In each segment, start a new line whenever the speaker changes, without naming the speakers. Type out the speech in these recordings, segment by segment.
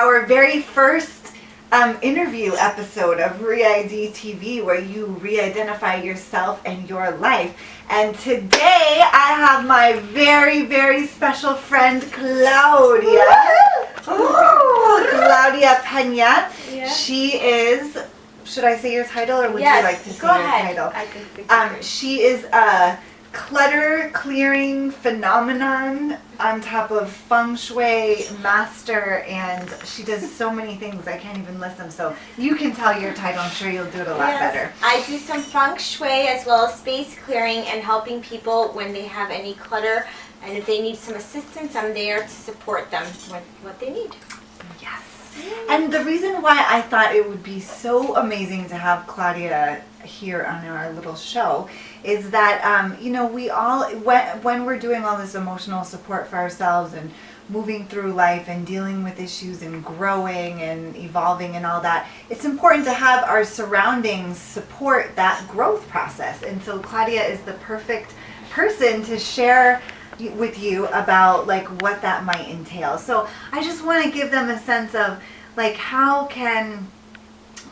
our very first interview episode of Re-ID TV, where you re-identify yourself and your life. And today I have my very, very special friend Claudia. Claudia Pena. Yeah. She is, should I say your title, or would you like to say your title?
I can
she is a clutter clearing phenomenon on top of feng shui master, and she does so many things I can't even list them. So you can tell your title. I'm sure you'll do it a lot better.
I do some feng shui as well as space clearing and helping people when they have any clutter, and if they need some assistance, I'm there to support them with what they need.
Yes. And the reason why I thought it would be so amazing to have Claudia here on our little show is that, we all, when we're doing all this emotional support for ourselves and moving through life and dealing with issues and growing and evolving and all that, it's important to have our surroundings support that growth process. And so Claudia is the perfect person to share with you about like what that might entail. So I just want to give them a sense of like, how can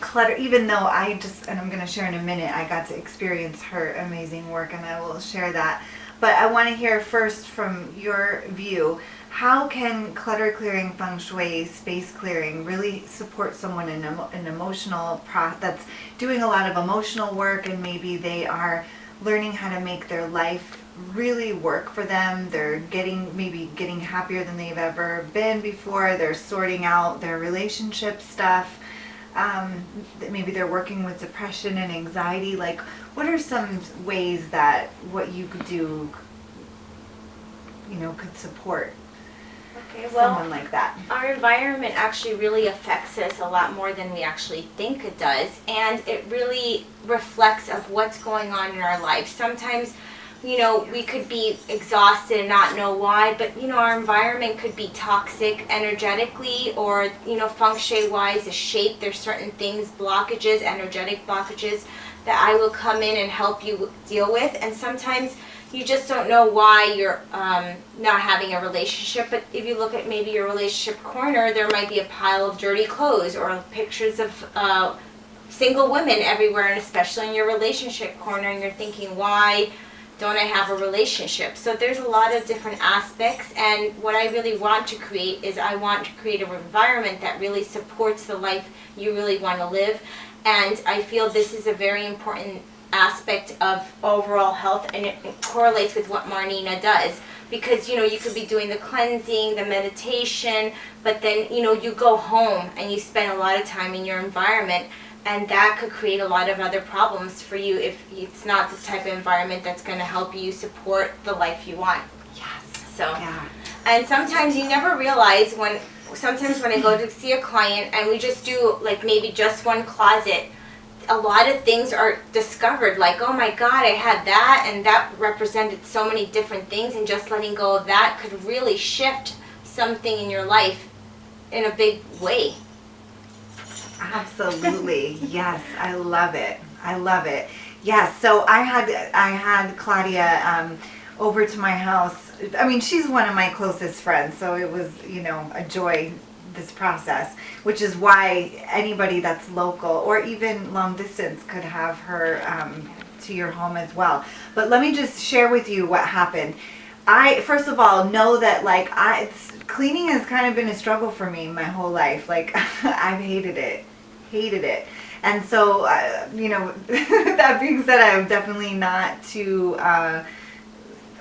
clutter, even though and I'm going to share in a minute, I got to experience her amazing work, and I will share that. But I want to hear first from your view, how can clutter clearing, feng shui, space clearing really support someone in an emotional that's doing a lot of emotional work, and maybe they are learning how to make their life really work for them. They're getting happier than they've ever been before. They're sorting out their relationship stuff. Maybe they're working with depression and anxiety. Like, what are some ways that what you could do, could support someone like that?
Our environment actually really affects us a lot more than we actually think it does, and it really reflects of what's going on in our life. Sometimes we could be exhausted and not know why, but our environment could be toxic energetically, or feng shui wise, a shape. There's certain things, blockages, energetic blockages, that I will come in and help you deal with. And sometimes you just don't know why you're not having a relationship. But if you look at maybe your relationship corner, there might be a pile of dirty clothes or pictures of single women everywhere, and especially in your relationship corner, and you're thinking, why don't I have a relationship? So there's a lot of different aspects, and what I really want to create is I want to create an environment that really supports the life you really want to live. And I feel this is a very important aspect of overall health, and it correlates with what Marnina does, because you could be doing the cleansing, the meditation, but then you go home and you spend a lot of time in your environment, and that could create a lot of other problems for you if it's not the type of environment that's going to help you support the life you want.
Yes.
So, and sometimes you never realize sometimes when I go to see a client and we just do like maybe just one closet, a lot of things are discovered, like, oh my God, I had that, and that represented so many different things, and just letting go of that could really shift something in your life in a big way.
Absolutely. Yes, I love it. Yes, so I had Claudia over to my house. I mean, she's one of my closest friends, so it was, a joy, this process, which is why anybody that's local or even long distance could have her to your home as well. But let me just share with you what happened. I, first of all, know that cleaning has kind of been a struggle for me my whole life. Like, I've hated it. And so, that being said, I'm definitely not too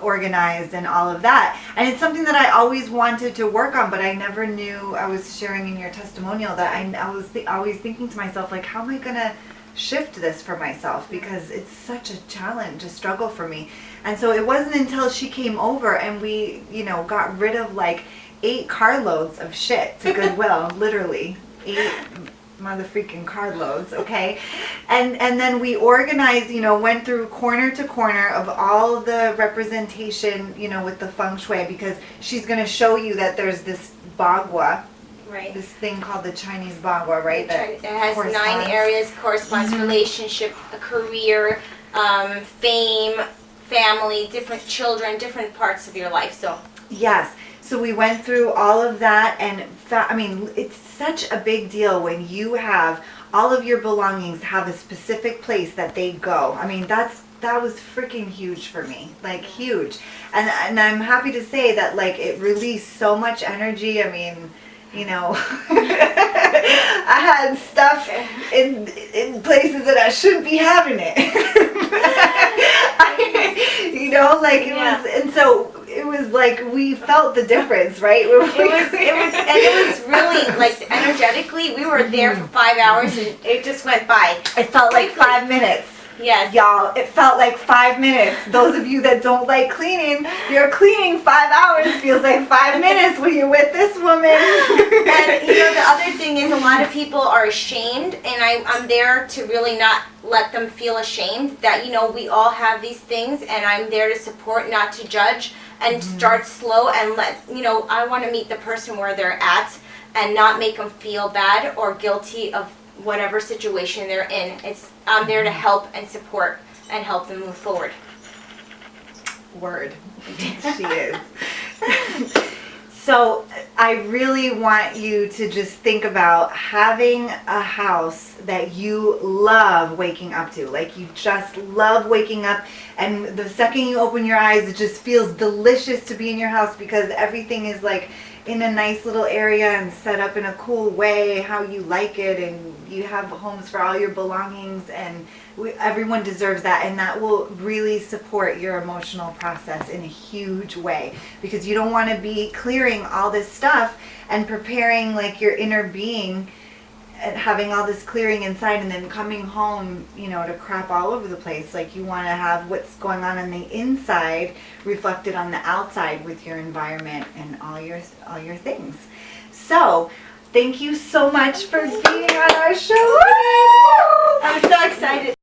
organized and all of that. And it's something that I always wanted to work on, but I never knew. I was sharing in your testimonial that I was always thinking to myself, like, how am I going to shift this for myself? Because it's such a challenge, a struggle for me. And so it wasn't until she came over and we, got rid of like 8 carloads of shit to Goodwill, literally 8 mother-freaking carloads, okay? And then we organized, went through corner to corner of all the representation, with the feng shui, because she's going to show you that there's this bagua,
right?
This thing called the Chinese bagua, right?
It has 9 areas, corresponds relationship, a career, fame, family, different children, different parts of your life. So
yes. So we went through all of that, and I mean, it's such a big deal when you have all of your belongings have a specific place that they go. I mean, that was freaking huge for me, like huge. And I'm happy to say that like it released so much energy. I mean, you know, I had stuff in places that I shouldn't be having it. You know, like it was, and so it was like we felt the difference, right?
It was really like energetically. We were there for 5 hours, and it just went by.
It felt like 5 minutes.
Yes.
Y'all, it felt like 5 minutes. Those of you that don't like cleaning, you're cleaning 5 hours. Feels like 5 minutes when you're with this woman.
And you know, the other thing is a lot of people are ashamed, and I'm there to really not let them feel ashamed that, you know, we all have these things, and I'm there to support, not to judge, and start slow and let, you know, I want to meet the person where they're at and not make them feel bad or guilty of whatever situation they're in. I'm there to help and support and help them move forward.
Word. She is. So I really want you to just think about having a house that you love waking up to. Like you just love waking up, and the second you open your eyes, it just feels delicious to be in your house because everything is like in a nice little area and set up in a cool way, how you like it, and you have homes for all your belongings, and everyone deserves that, and that will really support your emotional process in a huge way, because you don't want to be clearing all this stuff and preparing like your inner being and having all this clearing inside and then coming home, you know, to crap all over the place. Like you want to have what's going on the inside reflected on the outside with your environment and all your things. So thank you so much for being on our show.
I'm so excited.